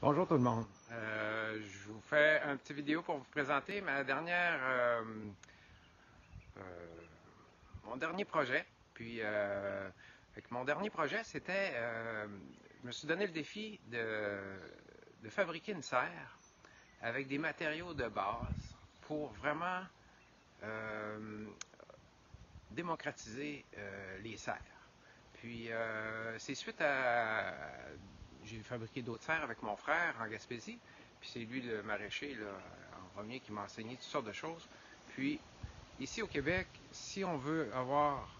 Bonjour tout le monde. Je vous fais un petit vidéo pour vous présenter ma euh, mon dernier projet. Mon dernier projet, c'était, je me suis donné le défi de fabriquer une serre avec des matériaux de base pour vraiment euh, démocratiser les serres. C'est suite à... J'ai fabriqué d'autres serres avec mon frère en Gaspésie, puis c'est lui le maraîcher là, en premier qui m'a enseigné toutes sortes de choses. Puis ici au Québec, si on veut avoir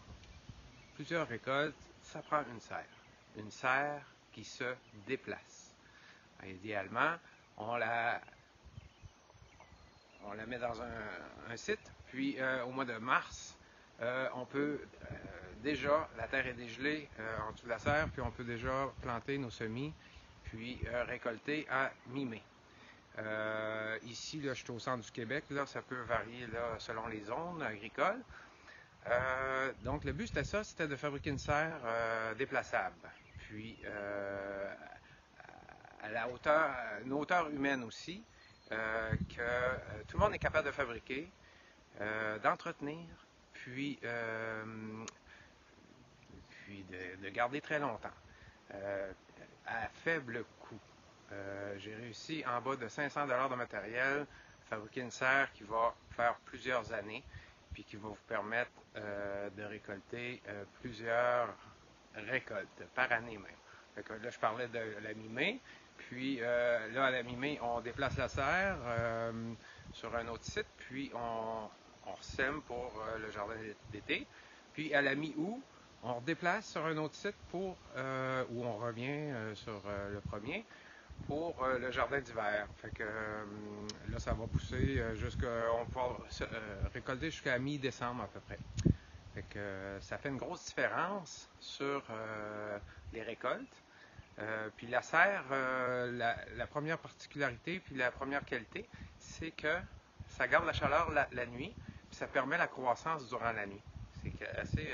plusieurs récoltes, ça prend une serre. Une serre qui se déplace. Idéalement, on la, on la met dans un site, puis au mois de mars, on peut déjà, la terre est dégelée en dessous de la serre, puis on peut déjà planter nos semis, puis récolter à mi-mai. Ici, là, je suis au centre du Québec, là, ça peut varier là, selon les zones agricoles. Donc le but c'était ça, c'était de fabriquer une serre déplaçable. Puis à la hauteur, une hauteur humaine aussi, que tout le monde est capable de fabriquer, d'entretenir, puis, de garder très longtemps, à faible coût. J'ai réussi en bas de 500 $ de matériel, fabriquer une serre qui va faire plusieurs années, puis qui va vous permettre de récolter plusieurs récoltes par année même. Fait que là, je parlais de la mi-mai, puis là, à la mi-mai, on déplace la serre sur un autre site, puis on sème pour le jardin d'été. Puis à la mi-août, on redéplace sur un autre site pour où on revient sur le premier pour le jardin d'hiver. Fait que là, ça va pousser on peut récolter jusqu'à mi-décembre à peu près. Fait que ça fait une grosse différence sur les récoltes. Puis la serre, la première particularité, puis la première qualité, c'est que ça garde la chaleur la nuit, puis ça permet la croissance durant la nuit. C'est assez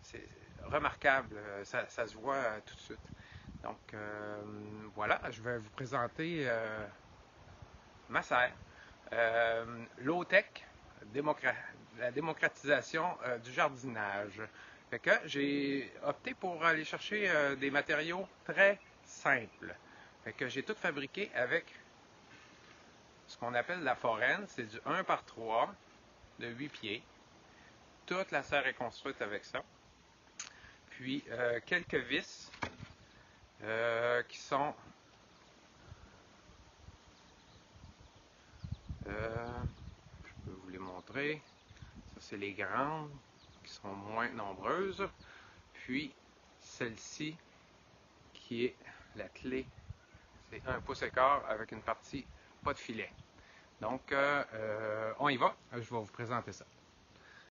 c'est remarquable, ça se voit tout de suite. Donc voilà, je vais vous présenter ma serre. Low-tech, la démocratisation du jardinage. Fait que j'ai opté pour aller chercher des matériaux très simples. Fait que j'ai tout fabriqué avec ce qu'on appelle la foraine, c'est du 1 par 3 de 8 pieds. Toute la serre est construite avec ça. Puis quelques vis qui sont je peux vous les montrer. Ça, c'est les grandes qui sont moins nombreuses. Puis celle-ci qui est la clé, c'est 1 pouce et quart avec une partie pas de filet. Donc on y va, je vais vous présenter ça.